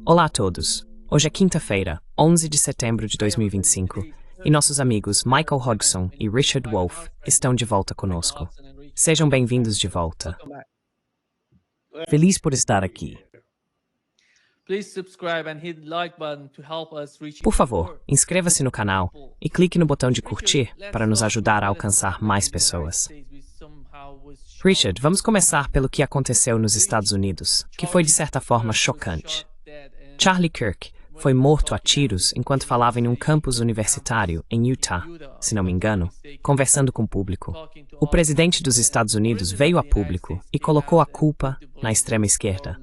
Olá a todos! Hoje é quinta-feira, 11 de setembro de 2025, e nossos amigos Michael Hodgson e Richard Wolff estão de volta conosco. Sejam bem-vindos de volta. Feliz por estar aqui. Por favor, inscreva-se no canal e clique no botão de curtir para nos ajudar a alcançar mais pessoas. Richard, vamos começar pelo que aconteceu nos Estados Unidos, que foi de certa forma chocante. Charlie Kirk foi morto a tiros enquanto falava em um campus universitário em Utah, se não me engano, conversando com o público. O presidente dos Estados Unidos veio a público e colocou a culpa na extrema esquerda.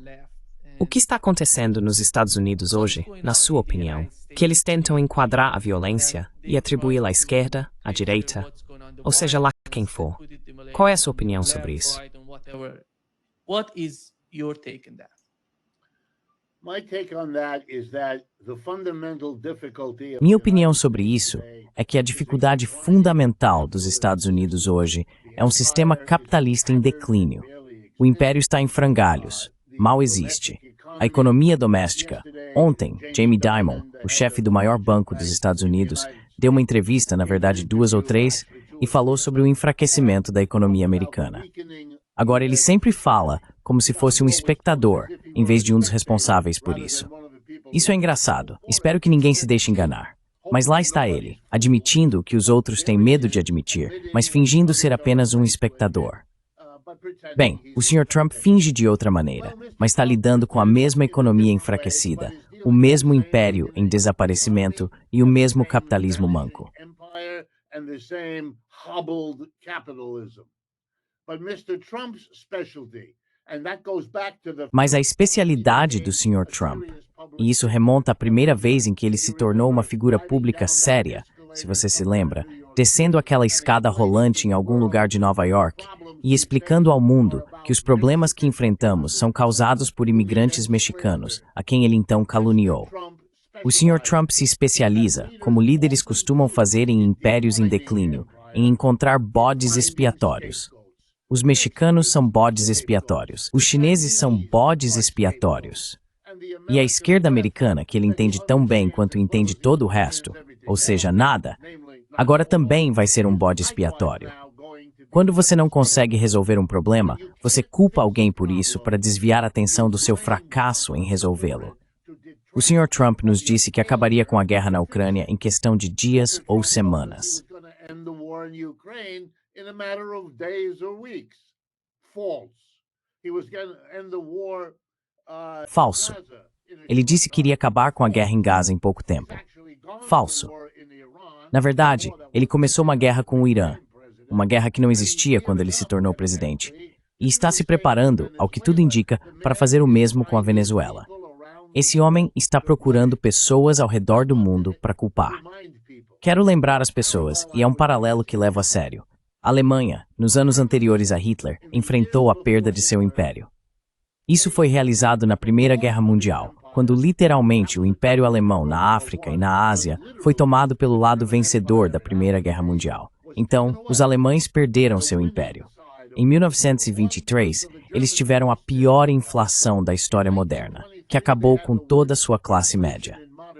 O que está acontecendo nos Estados Unidos hoje, na sua opinião? Que eles tentam enquadrar a violência e atribuí-la à esquerda, à direita, ou seja lá quem for. Qual é a sua opinião sobre isso? Minha opinião sobre isso é que a dificuldade fundamental dos Estados Unidos hoje é um sistema capitalista em declínio. O império está em frangalhos, mal existe. A economia doméstica. Ontem, Jamie Dimon, o chefe do maior banco dos Estados Unidos, deu uma entrevista, na verdade 2 ou 3, e falou sobre o enfraquecimento da economia americana. Agora, ele sempre fala como se fosse um espectador, em vez de um dos responsáveis por isso. Isso é engraçado. Espero que ninguém se deixe enganar. Mas lá está ele, admitindo o que os outros têm medo de admitir, mas fingindo ser apenas um espectador. Bem, o Sr. Trump finge de outra maneira, mas está lidando com a mesma economia enfraquecida, o mesmo império em desaparecimento e o mesmo capitalismo manco. Mas a especialidade do Sr. Trump, e isso remonta à primeira vez em que ele se tornou uma figura pública séria, se você se lembra, descendo aquela escada rolante em algum lugar de Nova York e explicando ao mundo que os problemas que enfrentamos são causados por imigrantes mexicanos, a quem ele então caluniou. O Sr. Trump se especializa, como líderes costumam fazer em impérios em declínio, em encontrar bodes expiatórios. Os mexicanos são bodes expiatórios. Os chineses são bodes expiatórios. E a esquerda americana, que ele entende tão bem quanto entende todo o resto, ou seja, nada, agora também vai ser um bode expiatório. Quando você não consegue resolver um problema, você culpa alguém por isso para desviar a atenção do seu fracasso em resolvê-lo. O Sr. Trump nos disse que acabaria com a guerra na Ucrânia em questão de dias ou semanas. Falso. Ele disse que iria acabar com a guerra em Gaza em pouco tempo. Falso. Na verdade, ele começou uma guerra com o Irã, uma guerra que não existia quando ele se tornou presidente, e está se preparando, ao que tudo indica, para fazer o mesmo com a Venezuela. Esse homem está procurando pessoas ao redor do mundo para culpar. Quero lembrar as pessoas, e é um paralelo que levo a sério. A Alemanha, nos anos anteriores a Hitler, enfrentou a perda de seu império. Isso foi realizado na Primeira Guerra Mundial, quando literalmente o Império Alemão na África e na Ásia foi tomado pelo lado vencedor da Primeira Guerra Mundial. Então, os alemães perderam seu império. Em 1923, eles tiveram a pior inflação da história moderna, que acabou com toda a sua classe média.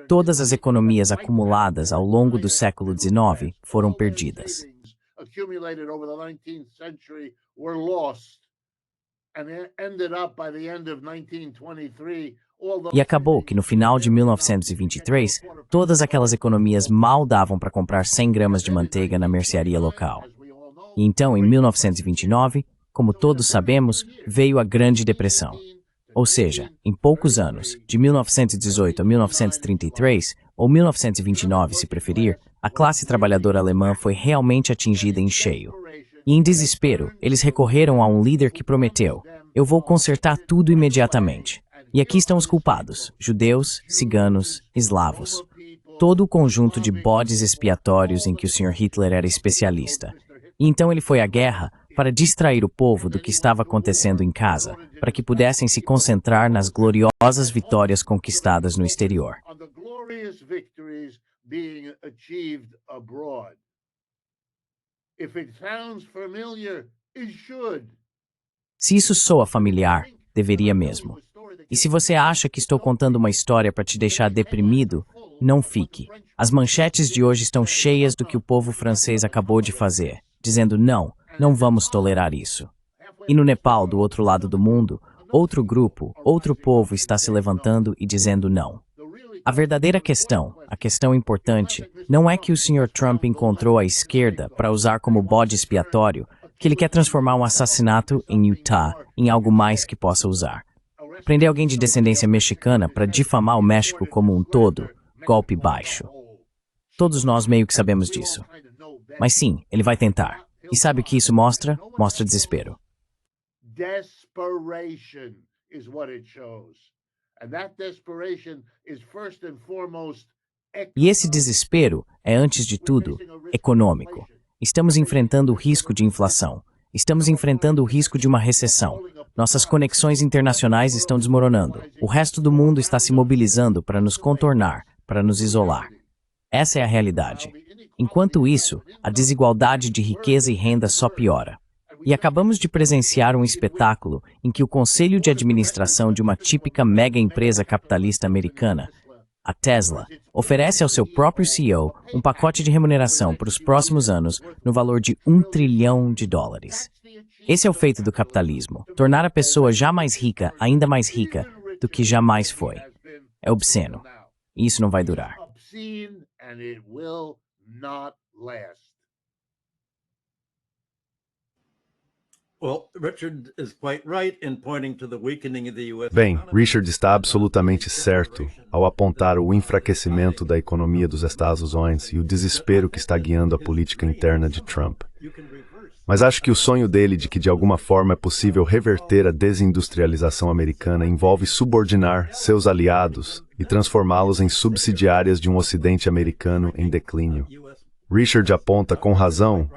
Todas as economias acumuladas ao longo do século XIX foram perdidas. E acabou que no final de 1923, todas aquelas economias mal davam para comprar 100 gramas de manteiga na mercearia local. E então, em 1929, como todos sabemos, veio a Grande Depressão. Ou seja, em poucos anos, de 1918 a 1933, ou 1929 se preferir, a classe trabalhadora alemã foi realmente atingida em cheio. E em desespero, eles recorreram a um líder que prometeu: eu vou consertar tudo imediatamente. E aqui estão os culpados: judeus, ciganos, eslavos. Todo o conjunto de bodes expiatórios em que o Sr. Hitler era especialista. E então ele foi à guerra para distrair o povo do que estava acontecendo em casa, para que pudessem se concentrar nas gloriosas vitórias conquistadas no exterior. Se isso soa familiar, deveria mesmo. E se você acha que estou contando uma história para te deixar deprimido, não fique. As manchetes de hoje estão cheias do que o povo francês acabou de fazer, dizendo não, não vamos tolerar isso. E no Nepal, do outro lado do mundo, outro grupo, outro povo está se levantando e dizendo não. A verdadeira questão, a questão importante, não é que o Sr. Trump encontrou a esquerda para usar como bode expiatório, que ele quer transformar um assassinato em Utah em algo mais que possa usar. Prender alguém de descendência mexicana para difamar o México como um todo, golpe baixo. Todos nós meio que sabemos disso. Mas sim, ele vai tentar. E sabe o que isso mostra? Mostra desespero. Desperation is what it shows. And that desperation is first and foremost E esse desespero é, antes de tudo, econômico. Estamos enfrentando o risco de inflação. Estamos enfrentando o risco de uma recessão. Nossas conexões internacionais estão desmoronando. O resto do mundo está se mobilizando para nos contornar, para nos isolar. Essa é a realidade. Enquanto isso, a desigualdade de riqueza e renda só piora. E acabamos de presenciar um espetáculo em que o conselho de administração de uma típica mega empresa capitalista americana, a Tesla, oferece ao seu próprio CEO um pacote de remuneração para os próximos anos no valor de $1 trilhão. Esse é o feito do capitalismo, tornar a pessoa já mais rica ainda mais rica do que jamais foi. É obsceno. E isso não vai durar. Bem, Richard está absolutamente certo ao apontar o enfraquecimento da economia dos Estados Unidos e o desespero que está guiando a política interna de Trump. Mas acho que o sonho dele de que de alguma forma é possível reverter a desindustrialização americana envolve subordinar seus aliados e transformá-los em subsidiárias de um Ocidente americano em declínio. Richard aponta com razão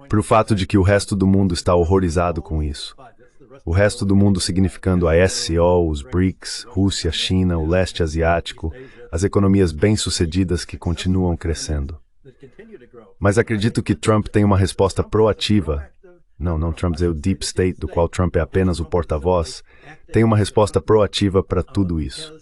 para o fato de que o resto do mundo está horrorizado com isso. O resto do mundo significando a SCO, os BRICS, Rússia, China, o leste asiático, as economias bem-sucedidas que continuam crescendo. Mas acredito que Trump tem uma resposta proativa. Não Trump, o Deep State, do qual Trump é apenas o porta-voz, tem uma resposta proativa para tudo isso.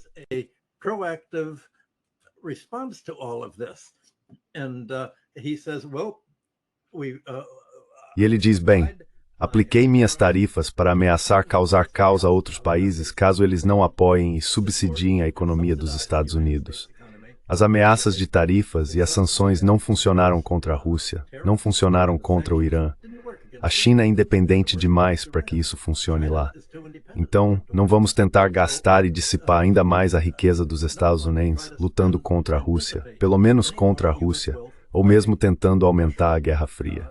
E ele diz, bem, apliquei minhas tarifas para ameaçar causar caos a outros países caso eles não apoiem e subsidiem a economia dos Estados Unidos. As ameaças de tarifas e as sanções não funcionaram contra a Rússia, não funcionaram contra o Irã. A China é independente demais para que isso funcione lá. Então, não vamos tentar gastar e dissipar ainda mais a riqueza dos Estados Unidos lutando contra a Rússia, pelo menos contra a Rússia, ou mesmo tentando aumentar a Guerra Fria.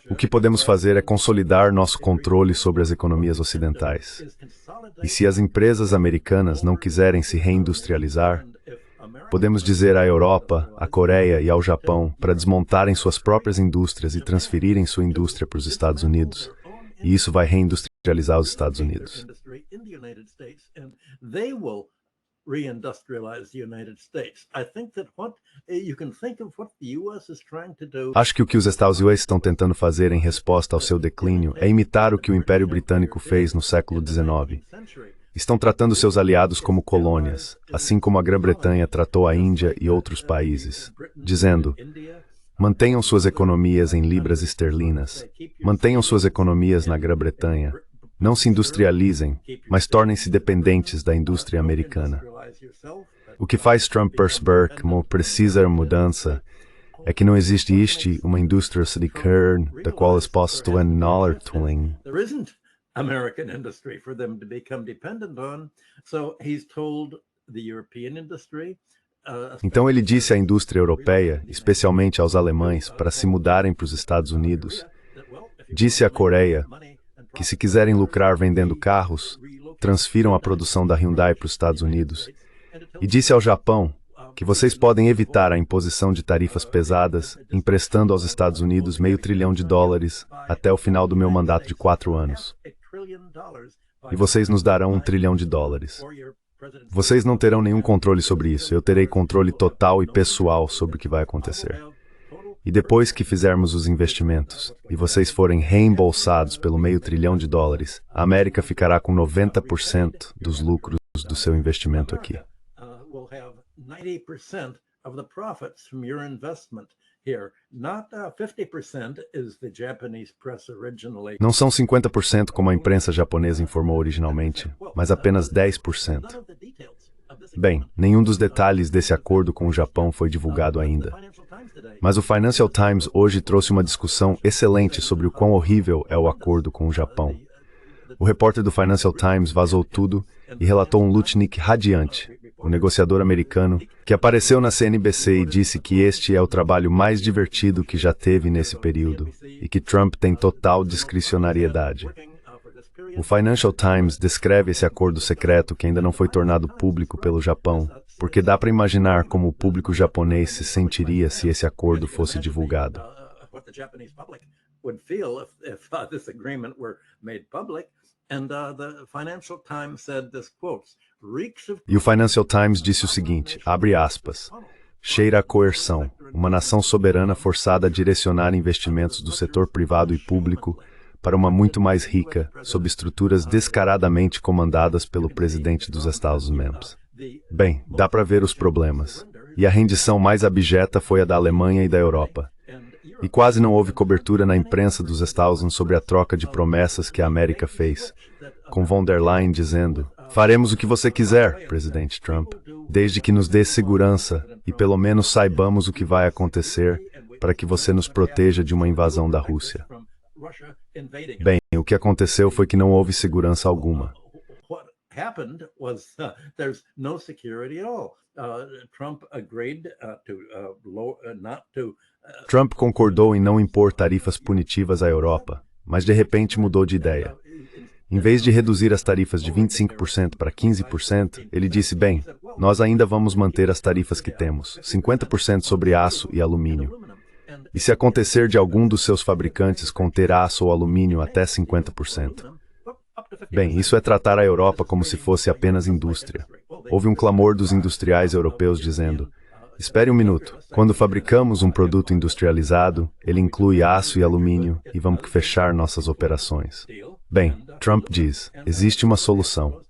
O que podemos fazer é consolidar nosso controle sobre as economias ocidentais. E se as empresas americanas não quiserem se reindustrializar, podemos dizer à Europa, à Coreia e ao Japão para desmontarem suas próprias indústrias e transferirem sua indústria para os Estados Unidos. E isso vai reindustrializar os Estados Unidos. Acho que o que os Estados Unidos estão tentando fazer em resposta ao seu declínio é imitar o que o Império Britânico fez no século XIX. Estão tratando seus aliados como colônias, assim como a Grã-Bretanha tratou a Índia e outros países, dizendo: mantenham suas economias em libras esterlinas, mantenham suas economias na Grã-Bretanha, não se industrializem, mas tornem-se dependentes da indústria americana. O que faz Trump perceber que uma precisa mudança é que não existe uma indústria sedicern da qual eles possam anular tuling. American industry for them to become dependent on. So he's told the European industry. Então ele disse à indústria europeia, especialmente aos alemães, para se mudarem para os Estados Unidos. Disse à Coreia que se quiserem lucrar vendendo carros, transfiram a produção da Hyundai para os Estados Unidos. E disse ao Japão que vocês podem evitar a imposição de tarifas pesadas, emprestando aos Estados Unidos $500 bilhão até o final do meu mandato de 4 anos. E vocês nos darão $1 trilhão. Vocês não terão nenhum controle sobre isso. Eu terei controle total e pessoal sobre o que vai acontecer. E depois que fizermos os investimentos, e vocês forem reembolsados pelo $500 bilhão, a América ficará com 90% dos lucros do seu investimento aqui. Will have 90% of the profits from your investment here. Not 50% is the Japanese press originally. Não são 50% como a imprensa japonesa informou originalmente, mas apenas 10%. Bem, nenhum dos detalhes desse acordo com o Japão foi divulgado ainda. Mas o Financial Times hoje trouxe uma discussão excelente sobre o quão horrível é o acordo com o Japão. O repórter do Financial Times vazou tudo e relatou um Lutnick radiante, o negociador americano, que apareceu na CNBC e disse que este é o trabalho mais divertido que já teve nesse período e que Trump tem total discricionariedade. O Financial Times descreve esse acordo secreto que ainda não foi tornado público pelo Japão, porque dá para imaginar como o público japonês se sentiria se esse acordo fosse divulgado. E o Financial Times disse o seguinte, abre aspas, cheira a coerção, uma nação soberana forçada a direcionar investimentos do setor privado e público para uma muito mais rica, sob estruturas descaradamente comandadas pelo presidente dos Estados Unidos. Bem, dá para ver os problemas. E a rendição mais abjeta foi a da Alemanha e da Europa. E quase não houve cobertura na imprensa dos Estados Unidos sobre a troca de promessas que a América fez, com von der Leyen dizendo, faremos o que você quiser, presidente Trump, desde que nos dê segurança e pelo menos saibamos o que vai acontecer para que você nos proteja de uma invasão da Rússia. Bem, o que aconteceu foi que não houve segurança alguma. Trump concordou em não impor tarifas punitivas à Europa, mas de repente mudou de ideia. Em vez de reduzir as tarifas de 25% para 15%, ele disse, bem, nós ainda vamos manter as tarifas que temos, 50% sobre aço e alumínio. E se acontecer de algum dos seus fabricantes conter aço ou alumínio até 50%? Bem, isso é tratar a Europa como se fosse apenas indústria. Houve um clamor dos industriais europeus dizendo, espere um minuto, quando fabricamos um produto industrializado, ele inclui aço e alumínio e vamos fechar nossas operações. Bem, Trump diz, existe uma solução.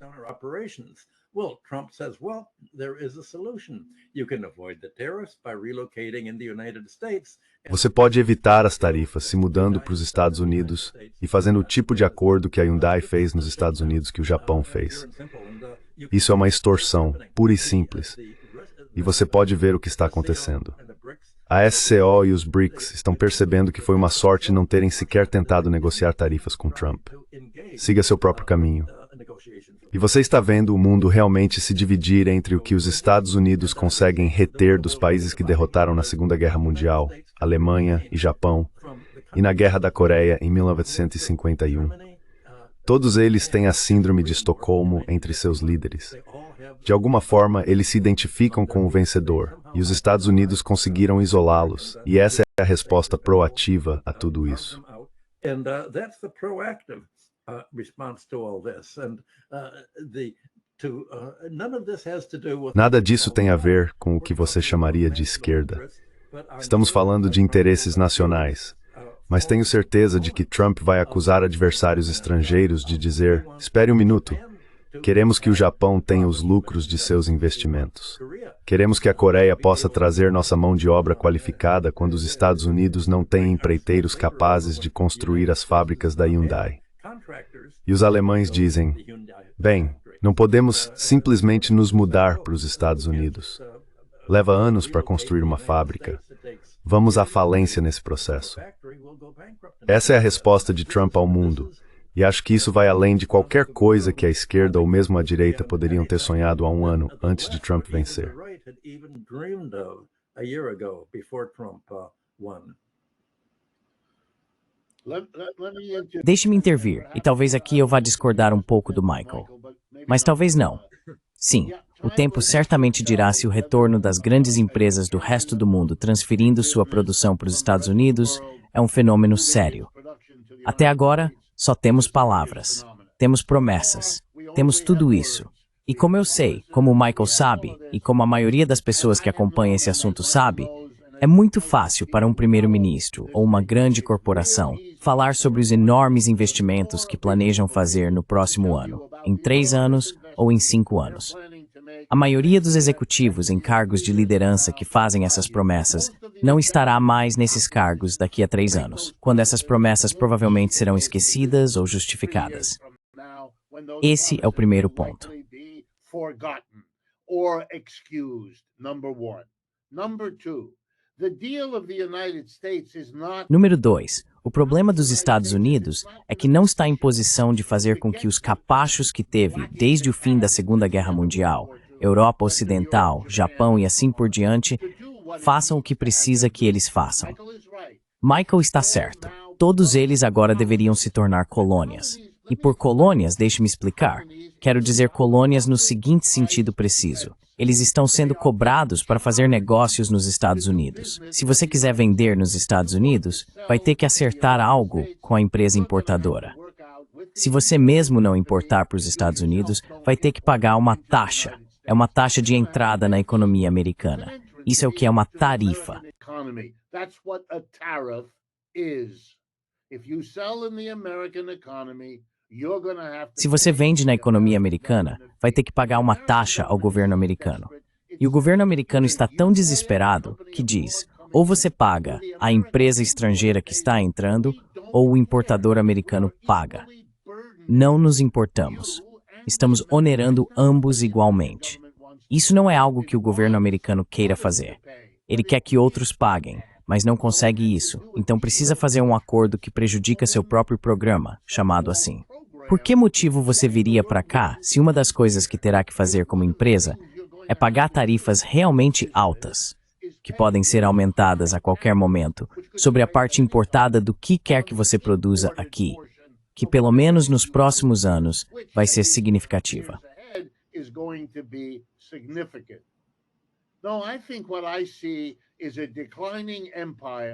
Well, Trump says, well, there is a solution. You can avoid the tariffs by relocating in the United States. Você pode evitar as tarifas se mudando para os Estados Unidos e fazendo o tipo de acordo que a Hyundai fez nos Estados Unidos que o Japão fez. Isso é uma extorsão, pura e simples. E você pode ver o que está acontecendo. A SCO e os BRICS estão percebendo que foi uma sorte não terem sequer tentado negociar tarifas com Trump. Siga seu próprio caminho. E você está vendo o mundo realmente se dividir entre o que os Estados Unidos conseguem reter dos países que derrotaram na Segunda Guerra Mundial, Alemanha e Japão, e na Guerra da Coreia em 1951. Todos eles têm a síndrome de Estocolmo entre seus líderes. De alguma forma, eles se identificam com o vencedor, e os Estados Unidos conseguiram isolá-los, e essa é a resposta proativa a tudo isso. Nada disso tem a ver com o que você chamaria de esquerda. Estamos falando de interesses nacionais. Mas tenho certeza de que Trump vai acusar adversários estrangeiros de dizer, espere um minuto, queremos que o Japão tenha os lucros de seus investimentos. Queremos que a Coreia possa trazer nossa mão de obra qualificada quando os Estados Unidos não têm empreiteiros capazes de construir as fábricas da Hyundai. E os alemães dizem, bem, não podemos simplesmente nos mudar para os Estados Unidos. Leva anos para construir uma fábrica. Vamos à falência nesse processo. Essa é a resposta de Trump ao mundo. E acho que isso vai além de qualquer coisa que a esquerda ou mesmo a direita poderiam ter sonhado há um ano antes de Trump vencer. Deixe-me intervir, e talvez aqui eu vá discordar um pouco do Michael. Mas talvez não. Sim, o tempo certamente dirá se o retorno das grandes empresas do resto do mundo transferindo sua produção para os Estados Unidos é um fenômeno sério. Até agora, só temos palavras, temos promessas, temos tudo isso. E como eu sei, como o Michael sabe, e como a maioria das pessoas que acompanham esse assunto sabe, é muito fácil para um primeiro-ministro ou uma grande corporação falar sobre os enormes investimentos que planejam fazer no próximo ano, em 3 anos ou em 5 anos. A maioria dos executivos em cargos de liderança que fazem essas promessas não estará mais nesses cargos daqui a 3 anos, quando essas promessas provavelmente serão esquecidas ou justificadas. Esse é o primeiro ponto. Número 2. O problema dos Estados Unidos é que não está em posição de fazer com que os capachos que teve desde o fim da Segunda Guerra Mundial, Europa Ocidental, Japão e assim por diante, façam o que precisa que eles façam. Michael está certo. Todos eles agora deveriam se tornar colônias. E por colônias, deixe-me explicar, quero dizer colônias no seguinte sentido preciso. Eles estão sendo cobrados para fazer negócios nos Estados Unidos. Se você quiser vender nos Estados Unidos, vai ter que acertar algo com a empresa importadora. Se você mesmo não importar para os Estados Unidos, vai ter que pagar uma taxa. É uma taxa de entrada na economia americana. Isso é o que é uma tarifa. Se você vende na economia americana, vai ter que pagar uma taxa ao governo americano. E o governo americano está tão desesperado que diz, ou você paga a empresa estrangeira que está entrando, ou o importador americano paga. Não nos importamos. Estamos onerando ambos igualmente. Isso não é algo que o governo americano queira fazer. Ele quer que outros paguem, mas não consegue isso, então precisa fazer um acordo que prejudica seu próprio programa, chamado assim. Por que motivo você viria para cá se uma das coisas que terá que fazer como empresa é pagar tarifas realmente altas, que podem ser aumentadas a qualquer momento, sobre a parte importada do que quer que você produza aqui, que pelo menos nos próximos anos vai ser significativa?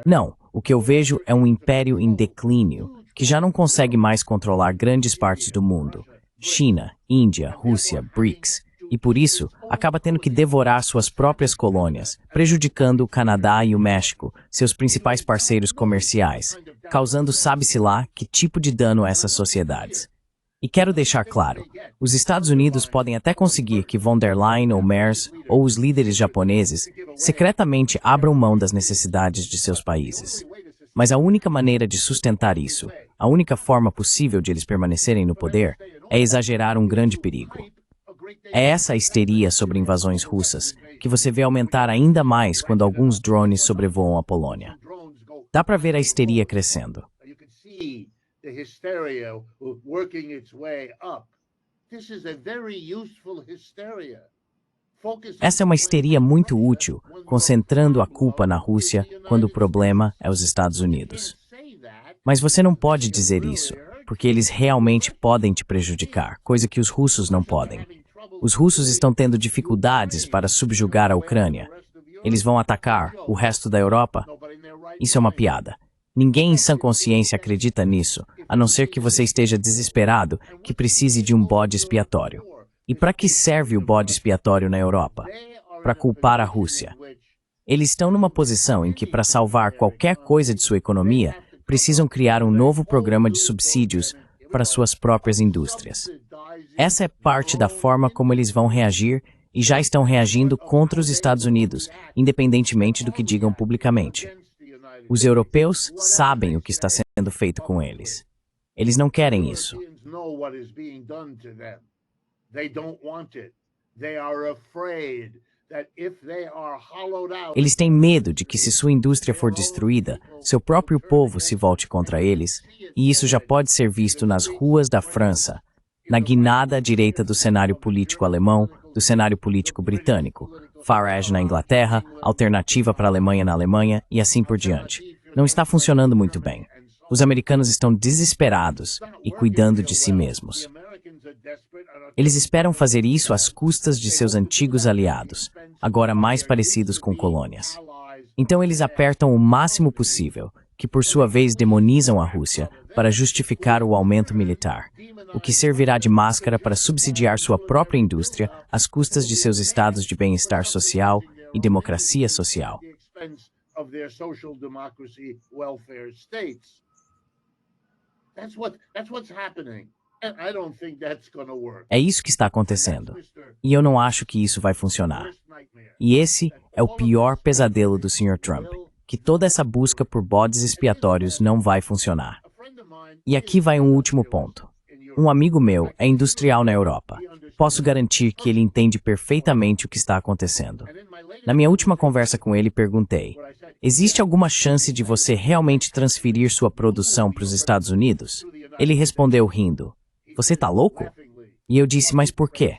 Não, o que eu vejo é um império em declínio, que já não consegue mais controlar grandes partes do mundo. China, Índia, Rússia, BRICS, e por isso acaba tendo que devorar suas próprias colônias, prejudicando o Canadá e o México, seus principais parceiros comerciais, causando sabe-se lá que tipo de dano a essas sociedades. E quero deixar claro, os Estados Unidos podem até conseguir que von der Leyen ou Merz ou os líderes japoneses secretamente abram mão das necessidades de seus países. Mas a única maneira de sustentar isso, a única forma possível de eles permanecerem no poder, é exagerar um grande perigo. É essa a histeria sobre invasões russas, que você vê aumentar ainda mais quando alguns drones sobrevoam a Polônia. Dá para ver a histeria crescendo. Essa é uma histeria muito útil, concentrando a culpa na Rússia quando o problema é os Estados Unidos. Mas você não pode dizer isso, porque eles realmente podem te prejudicar, coisa que os russos não podem. Os russos estão tendo dificuldades para subjugar a Ucrânia. Eles vão atacar o resto da Europa? Isso é uma piada. Ninguém em sã consciência acredita nisso, a não ser que você esteja desesperado que precise de um bode expiatório. E para que serve o bode expiatório na Europa? Para culpar a Rússia. Eles estão numa posição em que, para salvar qualquer coisa de sua economia, precisam criar um novo programa de subsídios para suas próprias indústrias. Essa é parte da forma como eles vão reagir e já estão reagindo contra os Estados Unidos, independentemente do que digam publicamente. Os europeus sabem o que está sendo feito com eles. Eles não querem isso. Eles têm medo de que, se sua indústria for destruída, seu próprio povo se volte contra eles, e isso já pode ser visto nas ruas da França, na guinada à direita do cenário político alemão, do cenário político britânico, Farage na Inglaterra, alternativa para a Alemanha na Alemanha e assim por diante. Não está funcionando muito bem. Os americanos estão desesperados e cuidando de si mesmos. Eles esperam fazer isso às custas de seus antigos aliados, agora mais parecidos com colônias. Então eles apertam o máximo possível, que por sua vez demonizam a Rússia para justificar o aumento militar, o que servirá de máscara para subsidiar sua própria indústria às custas de seus estados de bem-estar social e democracia social. And I don't think that's gonna work. É isso que está acontecendo. E eu não acho que isso vai funcionar. E esse é o pior pesadelo do Sr. Trump, que toda essa busca por bodes expiatórios não vai funcionar. E aqui vai um último ponto. Um amigo meu é industrial na Europa. Posso garantir que ele entende perfeitamente o que está acontecendo. Na minha última conversa com ele, perguntei: existe alguma chance de você realmente transferir sua produção para os Estados Unidos? Ele respondeu rindo: você tá louco? E eu disse: mas por quê?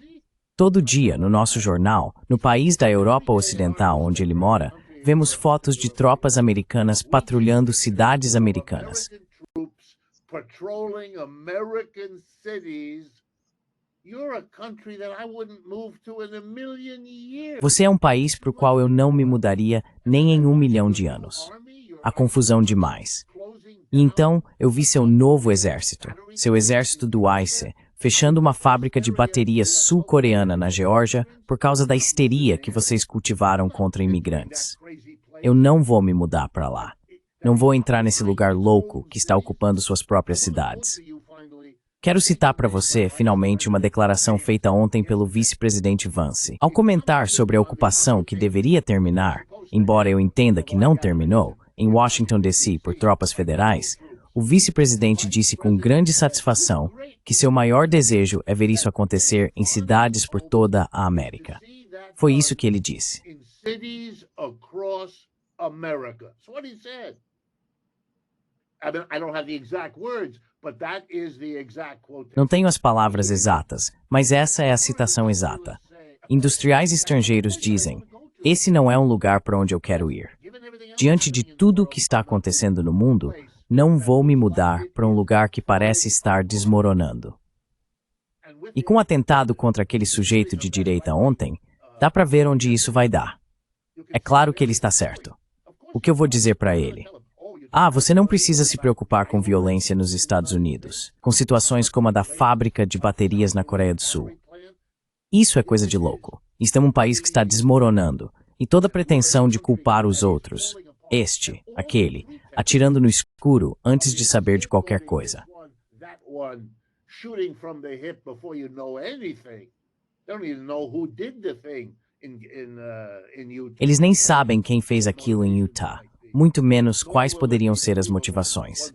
Todo dia, no nosso jornal, no país da Europa Ocidental onde ele mora, vemos fotos de tropas americanas patrulhando cidades americanas. Patrolling American cities. You're a country that I wouldn't move to in a million years. Você é um país para o qual eu não me mudaria nem em 1 milhão de anos. A confusão demais. E então eu vi seu novo exército, seu exército do ICE, fechando uma fábrica de baterias sul-coreana na Geórgia por causa da histeria que vocês cultivaram contra imigrantes. Eu não vou me mudar para lá. Não vou entrar nesse lugar louco que está ocupando suas próprias cidades. Quero citar para você, finalmente, uma declaração feita ontem pelo vice-presidente Vance. Ao comentar sobre a ocupação que deveria terminar, embora eu entenda que não terminou, em Washington, D.C. por tropas federais, o vice-presidente disse com grande satisfação que seu maior desejo é ver isso acontecer em cidades por toda a América. Foi isso que ele disse. Não tenho as palavras exatas, mas essa é a citação exata. Industriais estrangeiros dizem: esse não é um lugar para onde eu quero ir. Diante de tudo o que está acontecendo no mundo, não vou me mudar para um lugar que parece estar desmoronando. E com o atentado contra aquele sujeito de direita ontem, dá para ver onde isso vai dar. É claro que ele está certo. O que eu vou dizer para ele? Você não precisa se preocupar com violência nos Estados Unidos, com situações como a da fábrica de baterias na Coreia do Sul. Isso é coisa de louco. Estamos um país que está desmoronando, e toda pretensão de culpar os outros, aquele, atirando no escuro antes de saber de qualquer coisa. Eles nem sabem quem fez aquilo em Utah. Muito menos quais poderiam ser as motivações.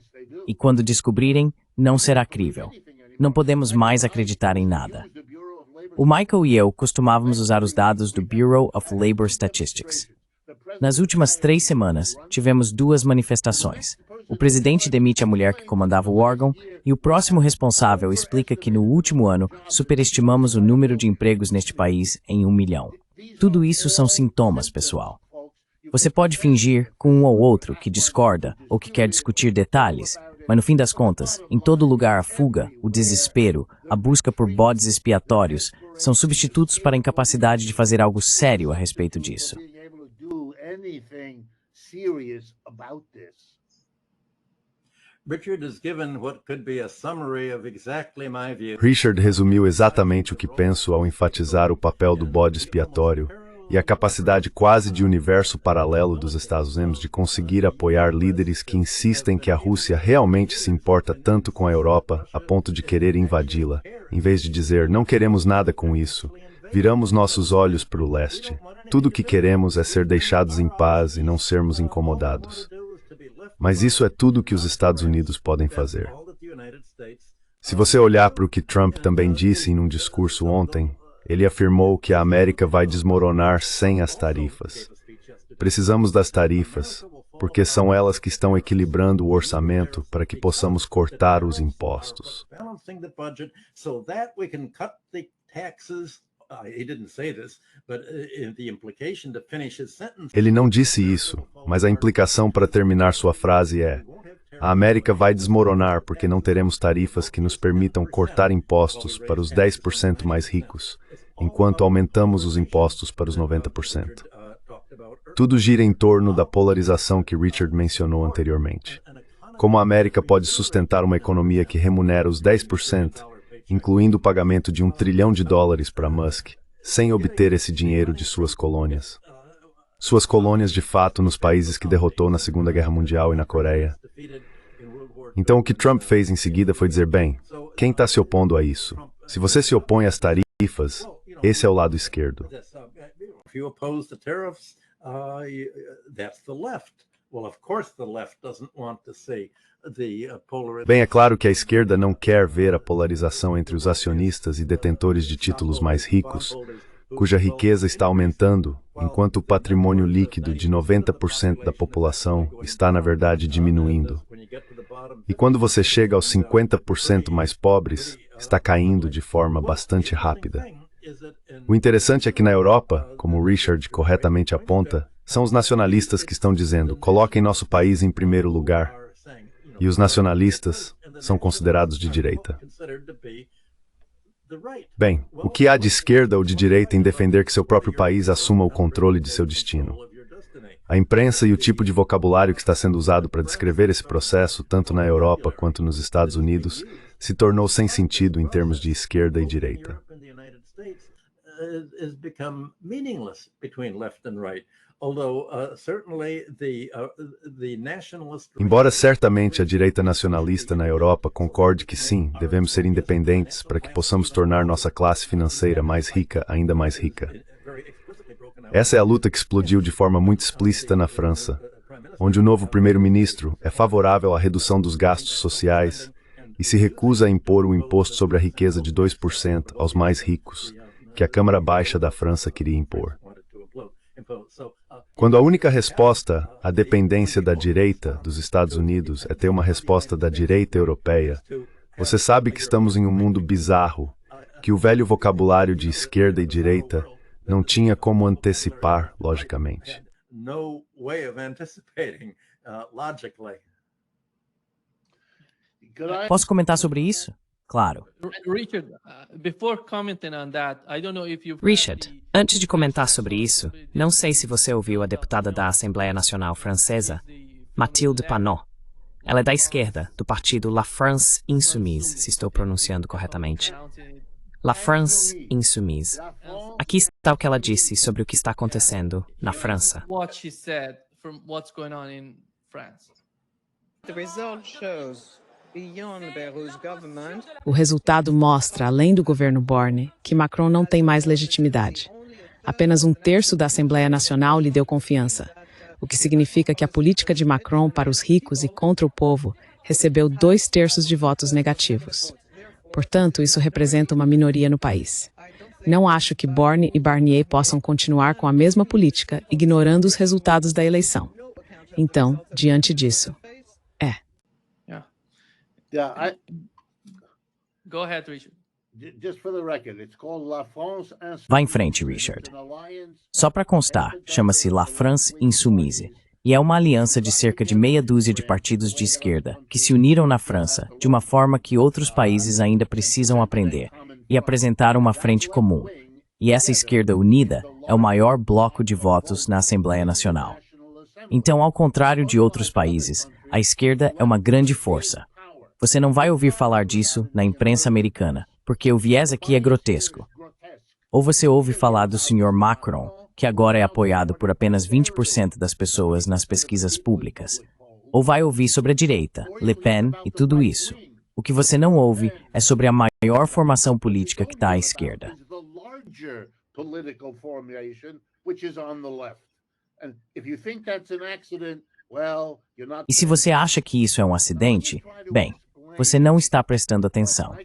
E quando descobrirem, não será crível. Não podemos mais acreditar em nada. O Michael e eu costumávamos usar os dados do Bureau of Labor Statistics. Nas últimas 3 semanas, tivemos 2 manifestações. O presidente demite a mulher que comandava o órgão e o próximo responsável explica que no último ano superestimamos o número de empregos neste país em 1 milhão. Tudo isso são sintomas, pessoal. Você pode fingir com um ou outro que discorda ou que quer discutir detalhes, mas no fim das contas, em todo lugar a fuga, o desespero, a busca por bodes expiatórios são substitutos para a incapacidade de fazer algo sério a respeito disso. Richard resumiu exatamente o que penso ao enfatizar o papel do bode expiatório e a capacidade quase de universo paralelo dos Estados Unidos de conseguir apoiar líderes que insistem que a Rússia realmente se importa tanto com a Europa a ponto de querer invadi-la, em vez de dizer: não queremos nada com isso, viramos nossos olhos para o leste. Tudo o que queremos é ser deixados em paz e não sermos incomodados. Mas isso é tudo que os Estados Unidos podem fazer. Se você olhar para o que Trump também disse em um discurso ontem, ele afirmou que a América vai desmoronar sem as tarifas. Precisamos das tarifas, porque são elas que estão equilibrando o orçamento para que possamos cortar os impostos. Ele não disse isso, mas a implicação para terminar sua frase é: a América vai desmoronar porque não teremos tarifas que nos permitam cortar impostos para os 10% mais ricos, enquanto aumentamos os impostos para os 90%. Tudo gira em torno da polarização que Richard mencionou anteriormente. Como a América pode sustentar uma economia que remunera os 10%, incluindo o pagamento de $1 trilhão para Musk, sem obter esse dinheiro de suas colônias. Suas colônias, de fato, nos países que derrotou na Segunda Guerra Mundial e na Coreia. Então o que Trump fez em seguida foi dizer, bem, quem está se opondo a isso? Se você se opõe às tarifas, esse é o lado esquerdo. If you oppose the tariffs, that's the left. Well, of course the left doesn't want to see the polarization. Bem, é claro que a esquerda não quer ver a polarização entre os acionistas e detentores de títulos mais ricos, cuja riqueza está aumentando, enquanto o patrimônio líquido de 90% da população está, na verdade, diminuindo. E quando você chega aos 50% mais pobres, está caindo de forma bastante rápida. O interessante é que na Europa, como o Richard corretamente aponta, são os nacionalistas que estão dizendo, coloquem nosso país em primeiro lugar. E os nacionalistas são considerados de direita. Bem, o que há de esquerda ou de direita em defender que seu próprio país assuma o controle de seu destino? A imprensa e o tipo de vocabulário que está sendo usado para descrever esse processo, tanto na Europa quanto nos Estados Unidos, se tornou sem sentido em termos de esquerda e direita. Embora certamente a direita nacionalista na Europa concorde que sim, devemos ser independentes para que possamos tornar nossa classe financeira mais rica, ainda mais rica. Essa é a luta que explodiu de forma muito explícita na França, onde o novo primeiro-ministro é favorável à redução dos gastos sociais e se recusa a impor o imposto sobre a riqueza de 2% aos mais ricos, que a Câmara Baixa da França queria impor. Quando a única resposta à dependência da direita dos Estados Unidos é ter uma resposta da direita europeia, você sabe que estamos em um mundo bizarro, que o velho vocabulário de esquerda e direita não tinha como antecipar logicamente. Posso comentar sobre isso? Claro. Richard, antes de comentar sobre isso, não sei se você ouviu a deputada da Assembleia Nacional Francesa, Mathilde Panot. Ela é da esquerda, do partido La France Insoumise, se estou pronunciando corretamente. La France Insoumise. Aqui está o que ela disse sobre o que está acontecendo na França. O resultado mostra, além do governo Borne, que Macron não tem mais legitimidade. Apenas 1/3 da Assembleia Nacional lhe deu confiança, o que significa que a política de Macron para os ricos e contra o povo recebeu 2/3 de votos negativos. Portanto, isso representa uma minoria no país. Não acho que Borne e Barnier possam continuar com a mesma política, ignorando os resultados da eleição. Então, diante disso, Go ahead, Richard. Just for the record, it's called La France Insoumise. Vá em frente, Richard. Só para constar, chama-se La France Insoumise e é uma aliança de cerca de meia dúzia de partidos de esquerda que se uniram na França de uma forma que outros países ainda precisam aprender e apresentaram uma frente comum. E essa esquerda unida é o maior bloco de votos na Assembleia Nacional. Então, ao contrário de outros países, a esquerda é uma grande força. Você não vai ouvir falar disso na imprensa americana, porque o viés aqui é grotesco. Ou você ouve falar do Sr. Macron, que agora é apoiado por apenas 20% das pessoas nas pesquisas públicas. Ou vai ouvir sobre a direita, Le Pen e tudo isso. O que você não ouve é sobre a maior formação política que está à esquerda. E se você acha que isso é um acidente, bem, você não está prestando atenção.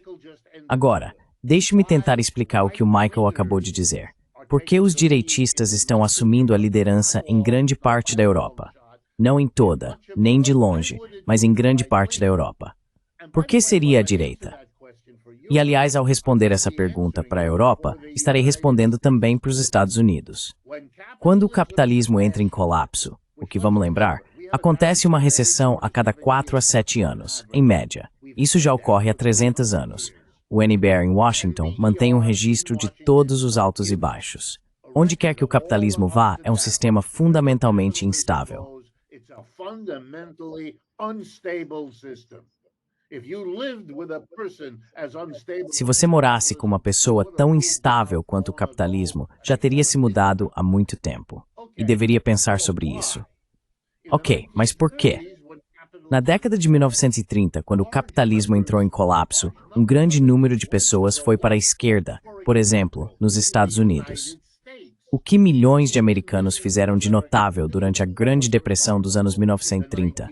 Agora, deixe-me tentar explicar o que o Michael acabou de dizer. Por que os direitistas estão assumindo a liderança em grande parte da Europa? Não em toda, nem de longe, mas em grande parte da Europa. Por que seria a direita? E, aliás, ao responder essa pergunta para a Europa, estarei respondendo também para os Estados Unidos. Quando o capitalismo entra em colapso, o que vamos lembrar, acontece uma recessão a cada 4 a 7 anos, em média. Isso já ocorre há 300 anos. O NBR em Washington mantém um registro de todos os altos e baixos. Onde quer que o capitalismo vá, é um sistema fundamentalmente instável. Se você morasse com uma pessoa tão instável quanto o capitalismo, já teria se mudado há muito tempo. E deveria pensar sobre isso. Ok, mas por quê? Na década de 1930, quando o capitalismo entrou em colapso, um grande número de pessoas foi para a esquerda, por exemplo, nos Estados Unidos. O que milhões de americanos fizeram de notável durante a Grande Depressão dos anos 1930?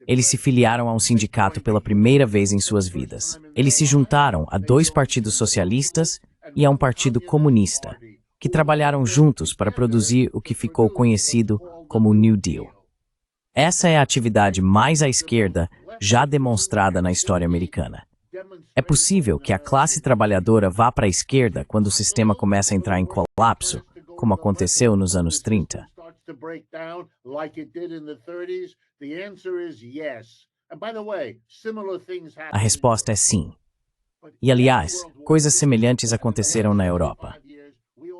Eles se filiaram a um sindicato pela primeira vez em suas vidas. Eles se juntaram a dois partidos socialistas e a um partido comunista, que trabalharam juntos para produzir o que ficou conhecido como o New Deal. Essa é a atividade mais à esquerda já demonstrada na história americana. É possível que a classe trabalhadora vá para a esquerda quando o sistema começa a entrar em colapso, como aconteceu nos anos 30. A resposta é sim. E, aliás, coisas semelhantes aconteceram na Europa.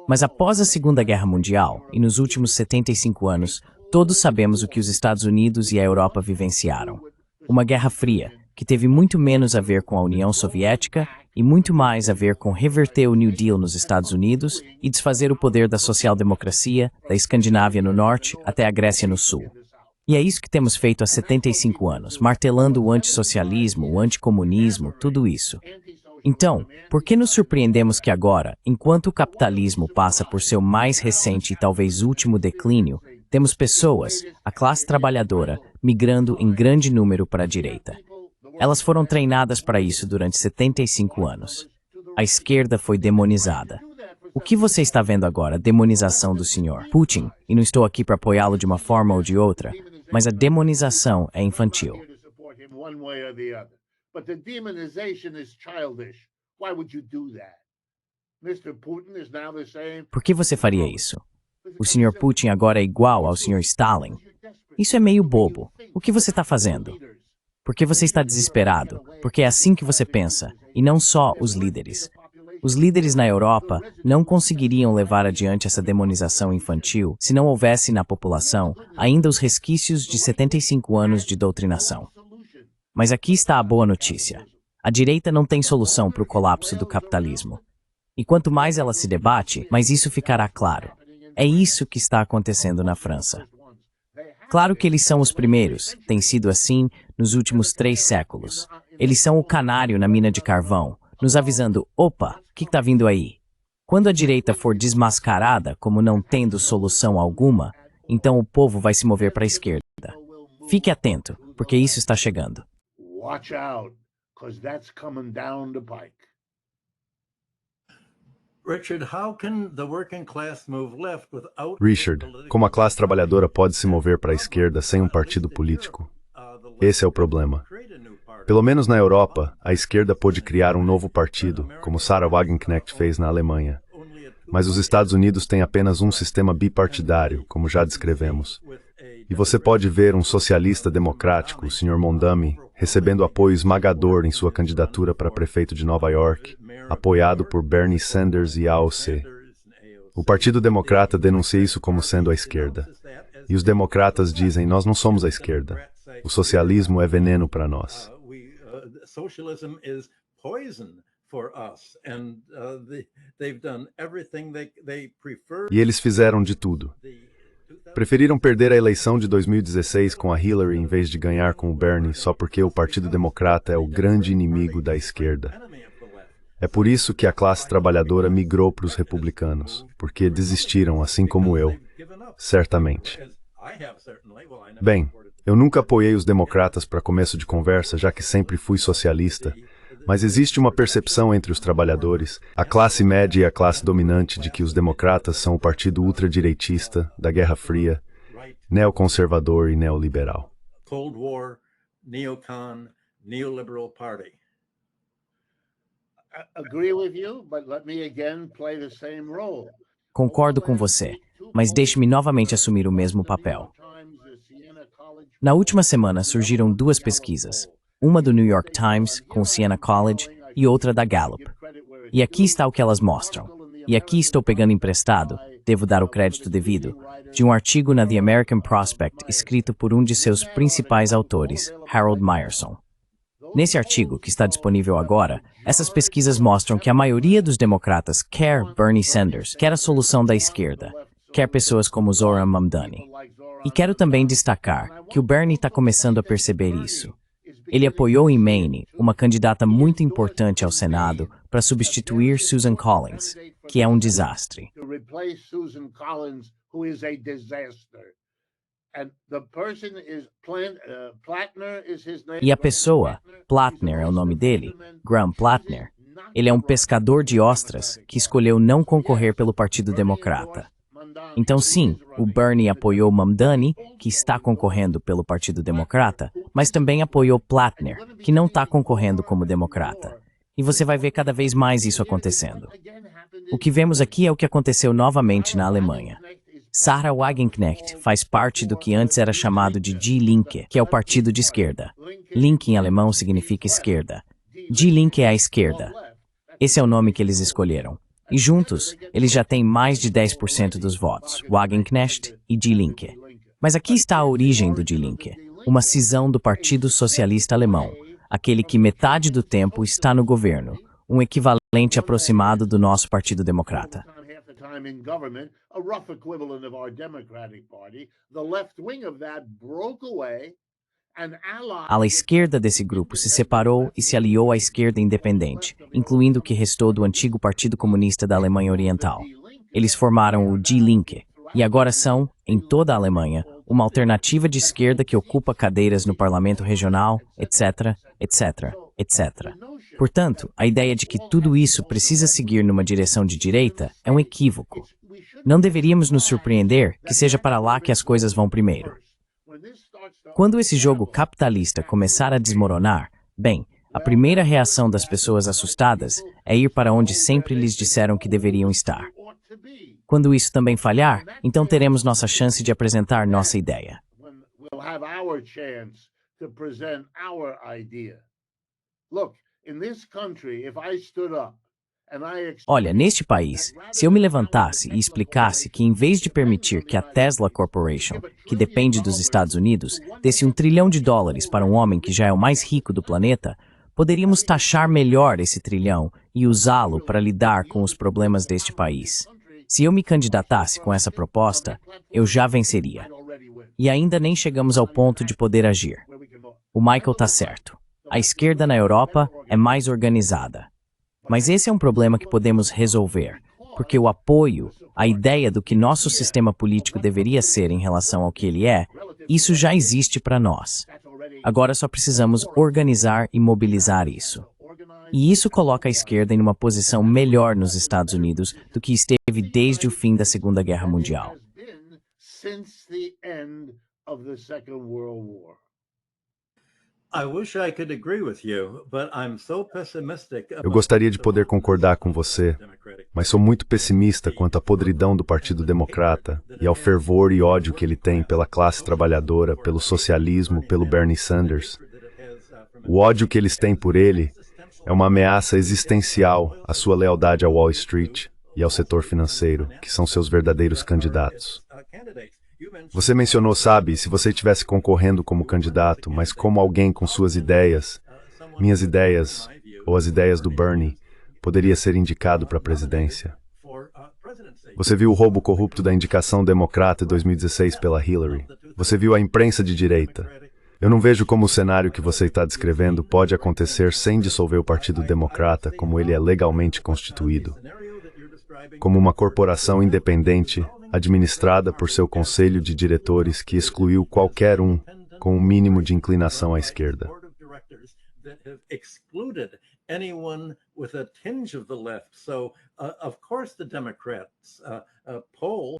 Mas após a Segunda Guerra Mundial, e nos últimos 75 anos, todos sabemos o que os Estados Unidos e a Europa vivenciaram. Uma Guerra Fria, que teve muito menos a ver com a União Soviética e muito mais a ver com reverter o New Deal nos Estados Unidos e desfazer o poder da social-democracia, da Escandinávia no norte até a Grécia no sul. E é isso que temos feito há 75 anos, martelando o antissocialismo, o anticomunismo, tudo isso. Então, por que nos surpreendemos que agora, enquanto o capitalismo passa por seu mais recente e talvez último declínio, temos pessoas, a classe trabalhadora, migrando em grande número para a direita? Elas foram treinadas para isso durante 75 anos. A esquerda foi demonizada. O que você está vendo agora, a demonização do Sr. Putin, e não estou aqui para apoiá-lo de uma forma ou de outra, mas a demonização é infantil. Por que você faria isso? O Sr. Putin agora é igual ao Sr. Stalin. Isso é meio bobo. O que você está fazendo? Porque você está desesperado, porque é assim que você pensa, e não só os líderes. Os líderes na Europa não conseguiriam levar adiante essa demonização infantil se não houvesse na população ainda os resquícios de 75 anos de doutrinação. Mas aqui está a boa notícia. A direita não tem solução para o colapso do capitalismo. E quanto mais ela se debate, mais isso ficará claro. É isso que está acontecendo na França. Claro que eles são os primeiros, tem sido assim nos últimos 3 séculos. Eles são o canário na mina de carvão, nos avisando, opa, o que está vindo aí? Quando a direita for desmascarada como não tendo solução alguma, então o povo vai se mover para a esquerda. Fique atento, porque isso está chegando. Watch out, because that's coming down the pike. Richard, como a classe trabalhadora pode se mover para a esquerda sem um partido político? Esse é o problema. Pelo menos na Europa, a esquerda pôde criar um novo partido, como Sarah Wagenknecht fez na Alemanha. Mas os Estados Unidos têm apenas um sistema bipartidário, como já descrevemos. E você pode ver um socialista democrático, o Sr. Mondami, recebendo apoio esmagador em sua candidatura para prefeito de Nova York, apoiado por Bernie Sanders e AOC. O Partido Democrata denuncia isso como sendo a esquerda. E os democratas dizem, nós não somos a esquerda. O socialismo é veneno para nós. E eles fizeram de tudo. Preferiram perder a eleição de 2016 com a Hillary em vez de ganhar com o Bernie só porque o Partido Democrata é o grande inimigo da esquerda. É por isso que a classe trabalhadora migrou para os republicanos, porque desistiram, assim como eu, certamente. Bem, eu nunca apoiei os democratas para começo de conversa, já que sempre fui socialista, mas existe uma percepção entre os trabalhadores, a classe média e a classe dominante, de que os democratas são o partido ultradireitista da Guerra Fria, neoconservador e neoliberal. Cold War, neocon, neoliberal party. Concordo com você, mas deixe-me novamente assumir o mesmo papel. Na última semana surgiram 2 pesquisas, uma do New York Times com o Siena College e outra da Gallup. E aqui está o que elas mostram. E aqui estou pegando emprestado, devo dar o crédito devido, de um artigo na The American Prospect escrito por um de seus principais autores, Harold Meyerson. Nesse artigo, que está disponível agora, essas pesquisas mostram que a maioria dos democratas quer Bernie Sanders, quer a solução da esquerda, quer pessoas como Zohran Mamdani. E quero também destacar que o Bernie está começando a perceber isso. Ele apoiou em Maine uma candidata muito importante ao Senado para substituir Susan Collins, que é um desastre. E a pessoa, Platner é o nome dele, Graham Platner, ele é um pescador de ostras que escolheu não concorrer pelo Partido Democrata. Então sim, o Bernie apoiou Mamdani, que está concorrendo pelo Partido Democrata, mas também apoiou Platner, que não está concorrendo como democrata. E você vai ver cada vez mais isso acontecendo. O que vemos aqui é o que aconteceu novamente na Alemanha. Sarah Wagenknecht faz parte do que antes era chamado de Die Linke, que é o partido de esquerda. Linke em alemão significa esquerda. Die Linke é a esquerda. Esse é o nome que eles escolheram. E juntos, eles já têm mais de 10% dos votos, Wagenknecht e Die Linke. Mas aqui está a origem do Die Linke, uma cisão do Partido Socialista Alemão, aquele que metade do tempo está no governo, um equivalente aproximado do nosso Partido Democrata. A ala esquerda desse grupo se separou e se aliou à esquerda independente, incluindo o que restou do antigo Partido Comunista da Alemanha Oriental. Eles formaram o Die Linke, e agora são, em toda a Alemanha, uma alternativa de esquerda que ocupa cadeiras no parlamento regional, etc, etc, etc. Portanto, a ideia de que tudo isso precisa seguir numa direção de direita é um equívoco. Não deveríamos nos surpreender que seja para lá que as coisas vão primeiro. Quando esse jogo capitalista começar a desmoronar, bem, a primeira reação das pessoas assustadas é ir para onde sempre lhes disseram que deveriam estar. Quando isso também falhar, então teremos nossa chance de apresentar nossa ideia. Olha, neste país, se eu me levantasse e explicasse que em vez de permitir que a Tesla Corporation, que depende dos Estados Unidos, desse $1 trilhão para um homem que já é o mais rico do planeta, poderíamos taxar melhor esse trilhão e usá-lo para lidar com os problemas deste país. Se eu me candidatasse com essa proposta, eu já venceria. E ainda nem chegamos ao ponto de poder agir. O Michael está certo. A esquerda na Europa é mais organizada. Mas esse é um problema que podemos resolver, porque o apoio, a ideia do que nosso sistema político deveria ser em relação ao que ele é, isso já existe para nós. Agora só precisamos organizar e mobilizar isso. E isso coloca a esquerda em uma posição melhor nos Estados Unidos do que esteve desde o fim da Segunda Guerra Mundial. Eu gostaria de poder concordar com você, mas sou muito pessimista quanto à podridão do Partido Democrata e ao fervor e ódio que ele tem pela classe trabalhadora, pelo socialismo, pelo Bernie Sanders. O ódio que eles têm por ele é uma ameaça existencial à sua lealdade a Wall Street e ao setor financeiro, que são seus verdadeiros candidatos. Você mencionou, sabe, se você estivesse concorrendo como candidato, mas como alguém com suas ideias, minhas ideias, ou as ideias do Bernie, poderia ser indicado para a presidência. Você viu o roubo corrupto da indicação democrata em 2016 pela Hillary. Você viu a imprensa de direita. Eu não vejo como o cenário que você está descrevendo pode acontecer sem dissolver o Partido Democrata como ele é legalmente constituído. Como uma corporação independente, administrada por seu conselho de diretores que excluiu qualquer um com um mínimo de inclinação à esquerda.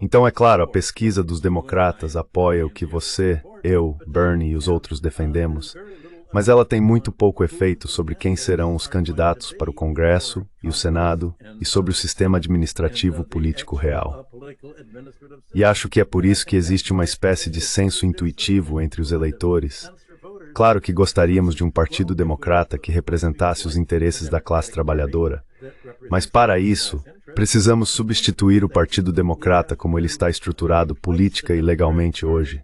Então, é claro, a pesquisa dos democratas apoia o que você, eu, Bernie e os outros defendemos, mas ela tem muito pouco efeito sobre quem serão os candidatos para o Congresso e o Senado e sobre o sistema administrativo político real. E acho que é por isso que existe uma espécie de senso intuitivo entre os eleitores. Claro que gostaríamos de um partido democrata que representasse os interesses da classe trabalhadora, mas para isso, precisamos substituir o Partido Democrata como ele está estruturado política e legalmente hoje.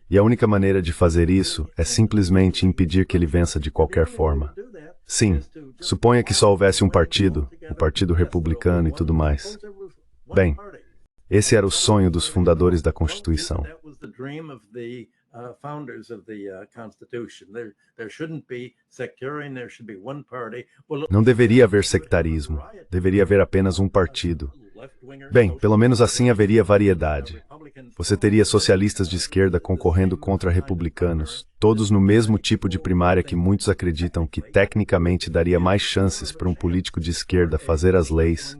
E a única maneira de fazer isso é simplesmente impedir que ele vença de qualquer forma. Sim, suponha que só houvesse um partido, o Partido Republicano e tudo mais. Bem, esse era o sonho dos fundadores da Constituição. the dream of the founders of the Constitution. There shouldn't be sectarian, there should be one party. Não deveria haver sectarismo. Deveria haver apenas um partido. Bem, pelo menos assim haveria variedade. Você teria socialistas de esquerda concorrendo contra republicanos, todos no mesmo tipo de primária que muitos acreditam que tecnicamente daria mais chances para um político de esquerda fazer as leis,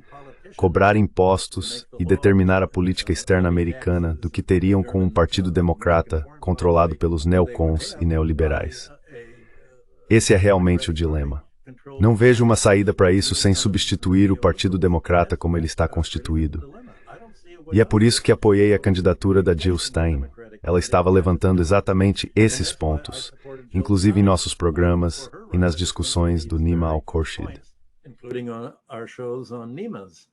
cobrar impostos e determinar a política externa americana do que teriam com um partido democrata controlado pelos neocons e neoliberais. Esse é realmente o dilema. Não vejo uma saída para isso sem substituir o Partido Democrata como ele está constituído. E é por isso que apoiei a candidatura da Jill Stein. Ela estava levantando exatamente esses pontos, inclusive em nossos programas e nas discussões do Nima Al-Khorshid. Including on our shows on Nima's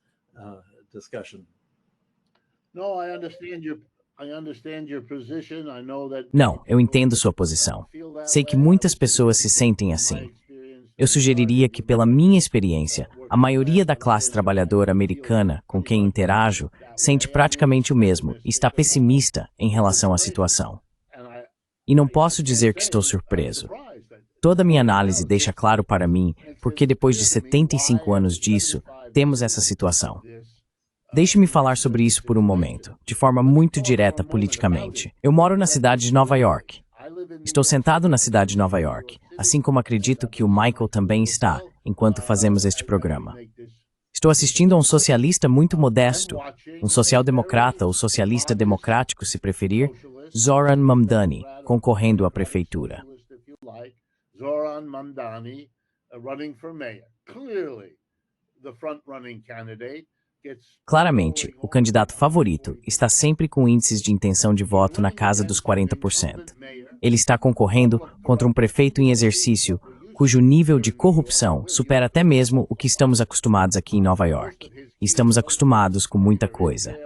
discussion. No, I understand your position. I know that. Não, eu entendo sua posição. Sei que muitas pessoas se sentem assim. Eu sugeriria que, pela minha experiência, a maioria da classe trabalhadora americana com quem interajo sente praticamente o mesmo e está pessimista em relação à situação. E não posso dizer que estou surpreso. Toda minha análise deixa claro para mim porque depois de 75 anos disso, temos essa situação. Deixe-me falar sobre isso por um momento, de forma muito direta politicamente. Eu moro na cidade de Nova York. Estou sentado na cidade de Nova York, assim como acredito que o Michael também está, enquanto fazemos este programa. Estou assistindo a um socialista muito modesto, um social-democrata ou socialista democrático, se preferir, Zoran Mamdani, concorrendo à prefeitura. Zoran Mamdani running for mayor. Clearly, the front-running candidate gets. Claramente, o candidato favorito está sempre com índices de intenção de voto na casa dos 40%. Ele está concorrendo contra um prefeito em exercício cujo nível de corrupção supera até mesmo o que estamos acostumados aqui em Nova York. E estamos acostumados com muita coisa.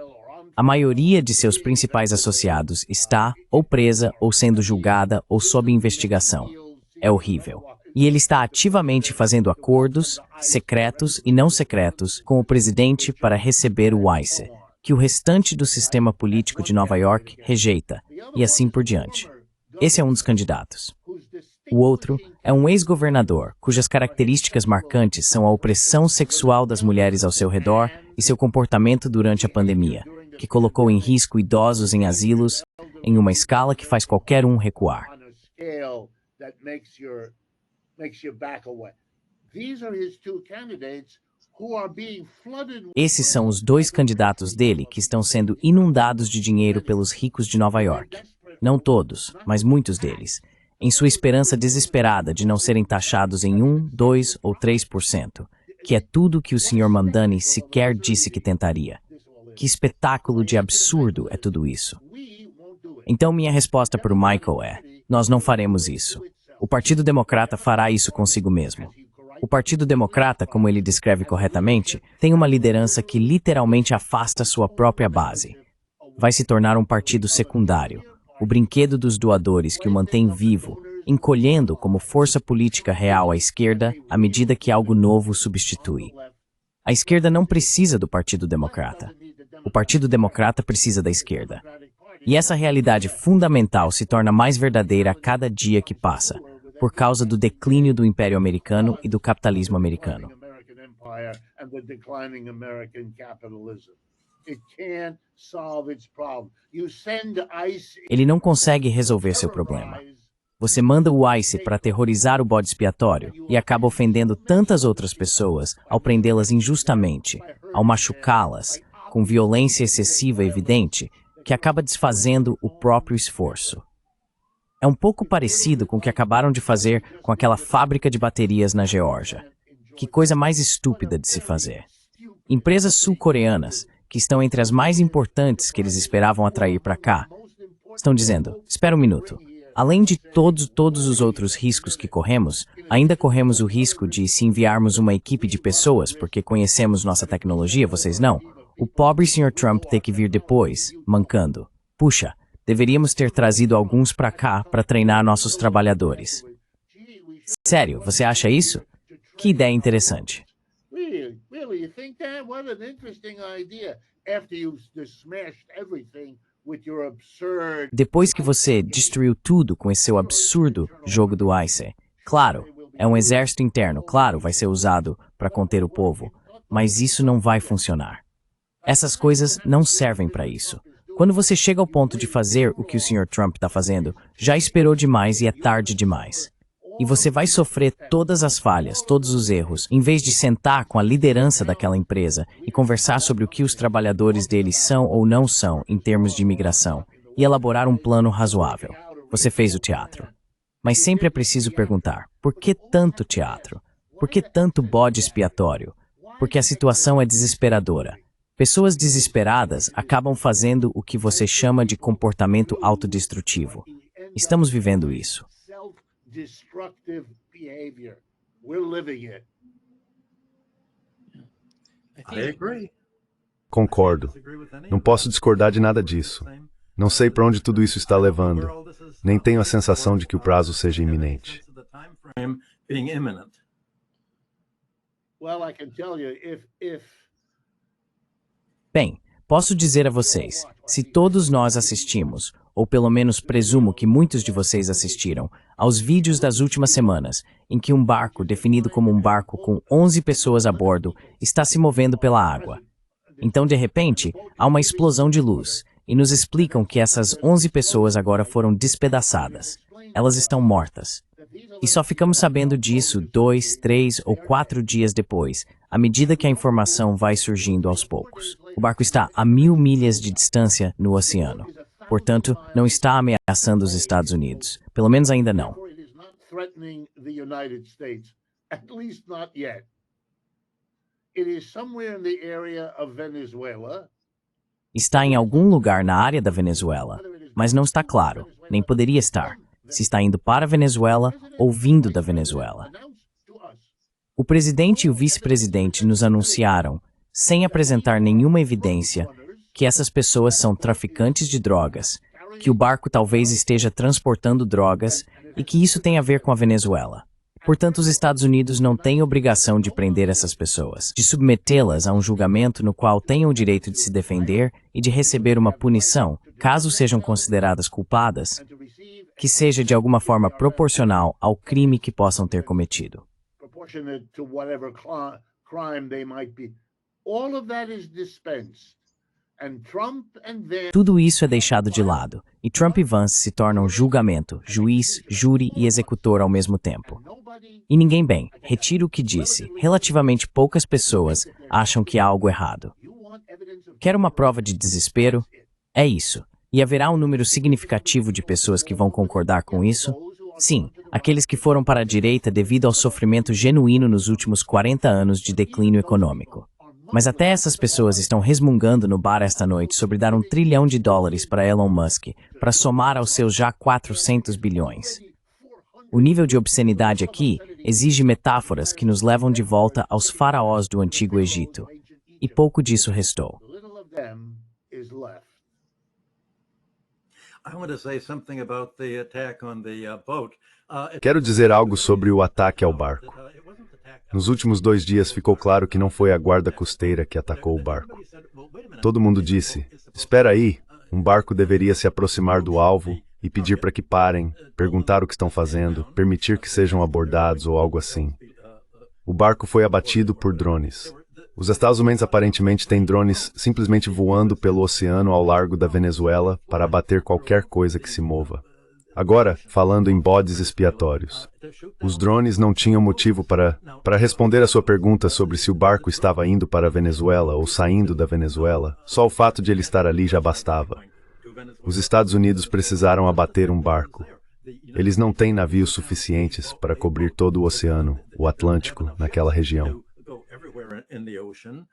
A maioria de seus principais associados está ou presa ou sendo julgada ou sob investigação. É horrível. E ele está ativamente fazendo acordos, secretos e não secretos, com o presidente para receber o ICE, que o restante do sistema político de Nova York rejeita, e assim por diante. Esse é um dos candidatos. O outro é um ex-governador, cujas características marcantes são a opressão sexual das mulheres ao seu redor e seu comportamento durante a pandemia, que colocou em risco idosos em asilos, em uma escala que faz qualquer um recuar. Esses são os dois candidatos dele que estão sendo inundados de dinheiro pelos ricos de Nova York. Não todos, mas muitos deles, em sua esperança desesperada de não serem taxados em 1, 2 ou 3%, que é tudo que o Sr. Mamdani sequer disse que tentaria. Que espetáculo de absurdo é tudo isso. Então minha resposta para o Michael é, nós não faremos isso. O Partido Democrata fará isso consigo mesmo. O Partido Democrata, como ele descreve corretamente, tem uma liderança que literalmente afasta sua própria base. Vai se tornar um partido secundário, o brinquedo dos doadores que o mantém vivo, encolhendo como força política real à esquerda à medida que algo novo o substitui. A esquerda não precisa do Partido Democrata. O Partido Democrata precisa da esquerda. E essa realidade fundamental se torna mais verdadeira a cada dia que passa, por causa do declínio do Império Americano e do capitalismo americano. Ele não consegue resolver seu problema. Você manda o ICE para aterrorizar o bode expiatório e acaba ofendendo tantas outras pessoas ao prendê-las injustamente, ao machucá-las, com violência excessiva evidente, que acaba desfazendo o próprio esforço. É um pouco parecido com o que acabaram de fazer com aquela fábrica de baterias na Geórgia. Que coisa mais estúpida de se fazer. Empresas sul-coreanas, que estão entre as mais importantes que eles esperavam atrair para cá, estão dizendo, espera um minuto, além de todos os outros riscos que corremos, ainda corremos o risco de, se enviarmos uma equipe de pessoas porque conhecemos nossa tecnologia, vocês não, o pobre Sr. Trump ter que vir depois, mancando. Puxa, deveríamos ter trazido alguns para cá para treinar nossos trabalhadores. Sério, você acha isso? Que ideia interessante. Really, you think that? What an interesting idea. After you've smashed everything Depois que você destruiu tudo com esse seu absurdo jogo do ICE, claro, é um exército interno, claro, vai ser usado para conter o povo, mas isso não vai funcionar. Essas coisas não servem para isso. Quando você chega ao ponto de fazer o que o Sr. Trump está fazendo, já esperou demais e é tarde demais. E você vai sofrer todas as falhas, todos os erros, em vez de sentar com a liderança daquela empresa e conversar sobre o que os trabalhadores deles são ou não são em termos de imigração e elaborar um plano razoável. Você fez o teatro. Mas sempre é preciso perguntar, por que tanto teatro? Por que tanto bode expiatório? Porque a situação é desesperadora. Pessoas desesperadas acabam fazendo o que você chama de comportamento autodestrutivo. Estamos vivendo isso. Destructive behavior. We're living it. I agree. Concordo. Não posso discordar de nada disso. Não sei para onde tudo isso está levando. Nem tenho a sensação de que o prazo seja iminente. Well, I can tell you if Bem, posso dizer a vocês, se todos nós assistimos, ou pelo menos presumo que muitos de vocês assistiram, aos vídeos das últimas semanas, em que um barco, definido como um barco com 11 pessoas a bordo, está se movendo pela água. Então, de repente, há uma explosão de luz, e nos explicam que essas 11 pessoas agora foram despedaçadas. Elas estão mortas. E só ficamos sabendo disso 2, 3 ou 4 dias depois, à medida que a informação vai surgindo aos poucos. O barco está a 1000 milhas de distância no oceano. Portanto, não está ameaçando os Estados Unidos. Pelo menos ainda não. it is not threatening the United States, at least not yet. It is somewhere in the area of Venezuela. Está em algum lugar na área da Venezuela, mas não está claro, nem poderia estar, se está indo para a Venezuela ou vindo da Venezuela. Announced to us. O presidente e o vice-presidente nos anunciaram, sem apresentar nenhuma evidência, que essas pessoas são traficantes de drogas, que o barco talvez esteja transportando drogas e que isso tem a ver com a Venezuela. Portanto, os Estados Unidos não têm obrigação de prender essas pessoas, de submetê-las a um julgamento no qual tenham o direito de se defender e de receber uma punição, caso sejam consideradas culpadas, que seja de alguma forma proporcional ao crime que possam ter cometido. Proportionate to whatever crime they might be. All of that is dispensed. And Trump and Vance Tudo isso é deixado de lado, e Trump e Vance se tornam julgamento, juiz, júri e executor ao mesmo tempo. E ninguém bem, retiro o que disse, relativamente poucas pessoas acham que há algo errado. Quer uma prova de desespero? É isso. E haverá um número significativo de pessoas que vão concordar com isso? Sim, aqueles que foram para a direita devido ao sofrimento genuíno nos últimos 40 anos de declínio econômico. Mas até essas pessoas estão resmungando no bar esta noite sobre dar $1 trilhão para Elon Musk, para somar aos seus já 400 bilhões. O nível de obscenidade aqui exige metáforas que nos levam de volta aos faraós do Antigo Egito. E pouco disso restou. little of them is left. I want to say something about the attack on the boat. Quero dizer algo sobre o ataque ao barco. It wasn't the attack. Nos últimos 2 dias ficou claro que não foi a guarda costeira que atacou o barco. Todo mundo disse, espera aí, um barco deveria se aproximar do alvo e pedir para que parem, perguntar o que estão fazendo, permitir que sejam abordados ou algo assim. O barco foi abatido por drones. Os Estados Unidos aparentemente têm drones simplesmente voando pelo oceano ao largo da Venezuela para abater qualquer coisa que se mova. Agora, falando em bodes expiatórios. Os drones não tinham motivo para responder a sua pergunta sobre se o barco estava indo para a Venezuela ou saindo da Venezuela. Só o fato de ele estar ali já bastava. Os Estados Unidos precisaram abater um barco. Eles não têm navios suficientes para cobrir todo o oceano, o Atlântico, naquela região. Go everywhere in the ocean,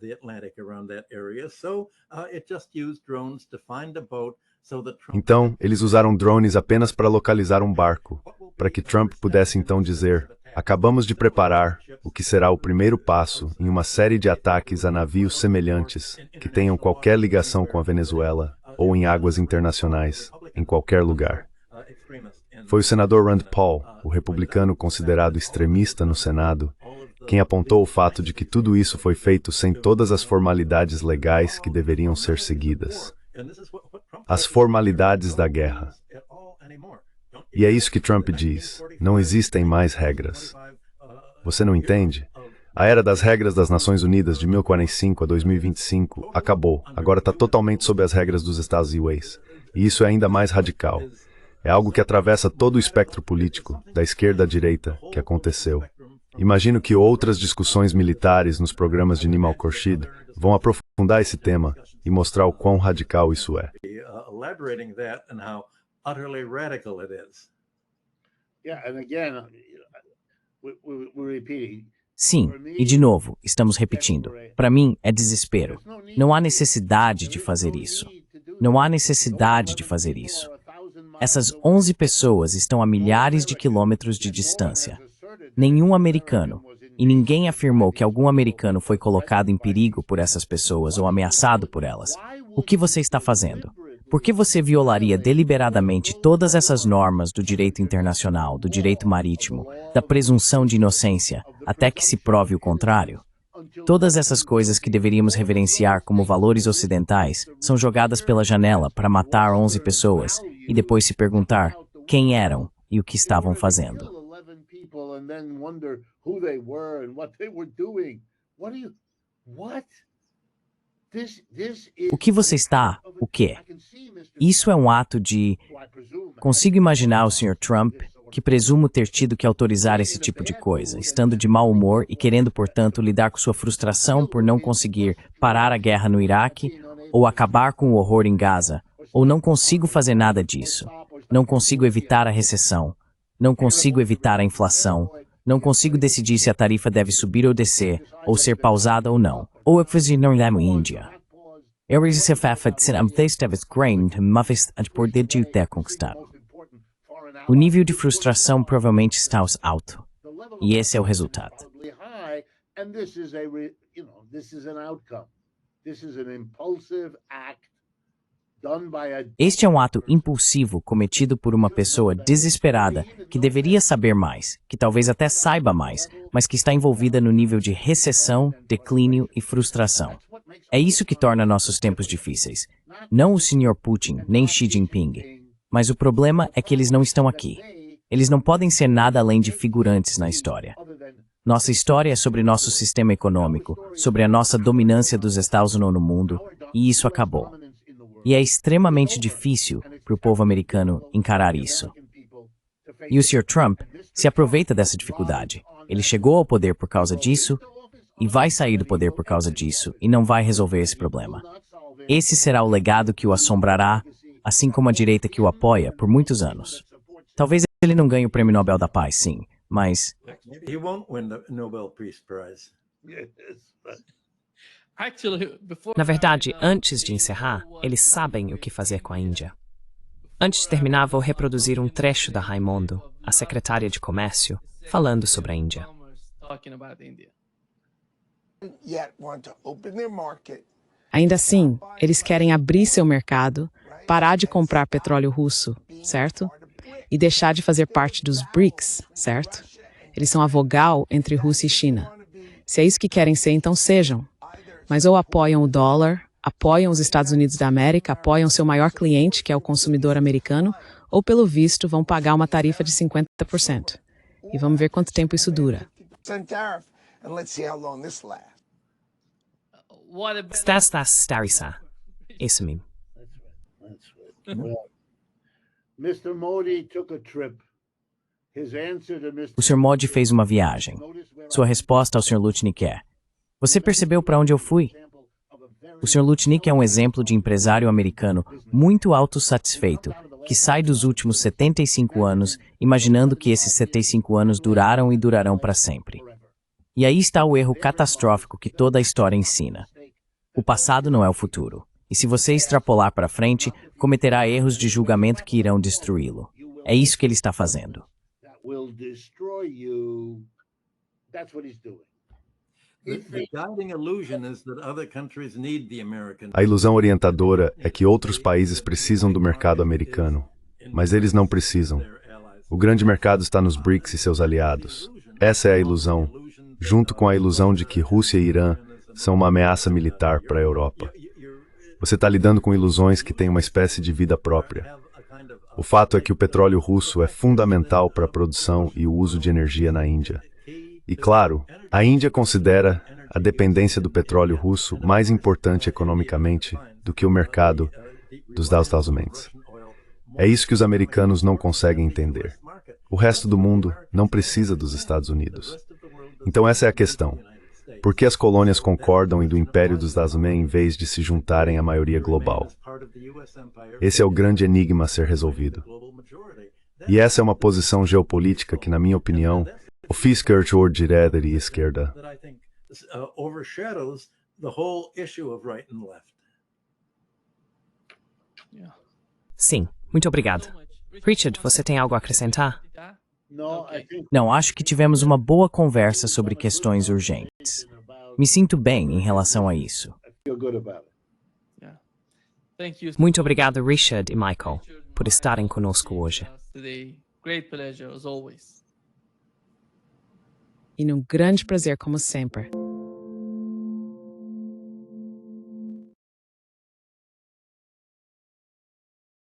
the Atlantic around that area. So it just used drones to find a boat so that Trump Então, eles usaram drones apenas para localizar um barco, para que Trump pudesse então dizer: acabamos de preparar o que será o primeiro passo em uma série de ataques a navios semelhantes que tenham qualquer ligação com a Venezuela ou em águas internacionais, em qualquer lugar. extremists in Foi o senador Rand Paul, o republicano considerado extremista no Senado, quem apontou o fato de que tudo isso foi feito sem todas as formalidades legais que deveriam ser seguidas. As formalidades da guerra. E é isso que Trump diz. Não existem mais regras. Você não entende? A era das regras das Nações Unidas de 1045 a 2025 acabou. Agora está totalmente sob as regras dos Estados Unidos. E isso é ainda mais radical. É algo que atravessa todo o espectro político, da esquerda à direita, que aconteceu. Imagino que outras discussões militares nos programas de Nimal Khurshid vão aprofundar esse tema e mostrar o quão radical isso é. Sim, e de novo, estamos repetindo. Para mim, é desespero. Não há necessidade de fazer isso. Não há necessidade de fazer isso. Essas 11 pessoas estão a milhares de quilômetros de distância. Nenhum americano, e ninguém afirmou que algum americano foi colocado em perigo por essas pessoas ou ameaçado por elas. O que você está fazendo? Por que você violaria deliberadamente todas essas normas do direito internacional, do direito marítimo, da presunção de inocência, até que se prove o contrário? Todas essas coisas que deveríamos reverenciar como valores ocidentais são jogadas pela janela para matar 11 pessoas e depois se perguntar quem eram e o que estavam fazendo. O que você está? O quê? Isso é um ato de... Consigo imaginar o Sr. Trump, que presumo ter tido que autorizar esse tipo de coisa, estando de mau humor e querendo, portanto, lidar com sua frustração por não conseguir parar a guerra no Iraque, ou acabar com o horror em Gaza, ou não consigo fazer nada disso. Não consigo evitar a recessão. Não consigo evitar a inflação. Não consigo decidir se a tarifa deve subir ou descer, ou ser pausada ou não. Ou eu fiz não na Índia. Eu disse fafa de am testeves grain de mafis a poder de ter conquistado. O nível de frustração provavelmente está alto. E esse é o resultado. Este é um ato impulsivo cometido por uma pessoa desesperada que deveria saber mais, que talvez até saiba mais, mas que está envolvida no nível de recessão, declínio e frustração. É isso que torna nossos tempos difíceis. Não o Sr. Putin, nem Xi Jinping. Mas o problema é que eles não estão aqui. Eles não podem ser nada além de figurantes na história. Nossa história é sobre nosso sistema econômico, sobre a nossa dominância dos Estados Unidos no mundo, e isso acabou. E é extremamente difícil para o povo americano encarar isso. E o Sr. Trump se aproveita dessa dificuldade. Ele chegou ao poder por causa disso, e vai sair do poder por causa disso, e não vai resolver esse problema. Esse será o legado que o assombrará, assim como a direita que o apoia por muitos anos. Talvez ele não ganhe o Prêmio Nobel da Paz, sim, mas... Na verdade, antes de encerrar, eles sabem o que fazer com a Índia. Antes de terminar, vou reproduzir um trecho da Raimondo, a secretária de Comércio, falando sobre a Índia. Ainda assim, eles querem abrir seu mercado, parar de comprar petróleo russo, certo? E deixar de fazer parte dos BRICS, certo? Eles são a vogal entre Rússia e China. Se é isso que querem ser, então sejam. Mas ou apoiam o dólar, apoiam os Estados Unidos da América, apoiam seu maior cliente, que é o consumidor americano, ou pelo visto vão pagar uma tarifa de 50%. E vamos ver quanto tempo isso dura. Starissa. Isso mesmo. O Sr. Modi fez uma viagem. Sua resposta ao Sr. Lutnick é: você percebeu para onde eu fui? O Sr. Lutnick é um exemplo de empresário americano muito autossatisfeito, que sai dos últimos 75 anos imaginando que esses 75 anos duraram e durarão para sempre. E aí está o erro catastrófico que toda a história ensina. O passado não é o futuro. E se você extrapolar para frente, cometerá erros de julgamento que irão destruí-lo. É isso que ele está fazendo. A ilusão orientadora é que outros países precisam do mercado americano, mas eles não precisam. O grande mercado está nos BRICS e seus aliados. Essa é a ilusão, junto com a ilusão de que Rússia e Irã são uma ameaça militar para a Europa. Você está lidando com ilusões que têm uma espécie de vida própria. O fato é que o petróleo russo é fundamental para a produção e o uso de energia na Índia. E claro, a Índia considera a dependência do petróleo russo mais importante economicamente do que o mercado dos Estados Unidos. É isso que os americanos não conseguem entender. O resto do mundo não precisa dos Estados Unidos. Então essa é a questão. Por que as colônias concordam em do Império dos Estados Unidos em vez de se juntarem à maioria global? Esse é o grande enigma a ser resolvido. E essa é uma posição geopolítica que, na minha opinião, ofusca a direita e a esquerda. Overshadows the whole issue of right and left. Sim, muito obrigado. Richard, você tem algo a acrescentar? Não, acho que tivemos uma boa conversa sobre questões urgentes. Me sinto bem em relação a isso. Muito obrigado, Richard e Michael, por estarem conosco hoje. E um grande prazer, como sempre.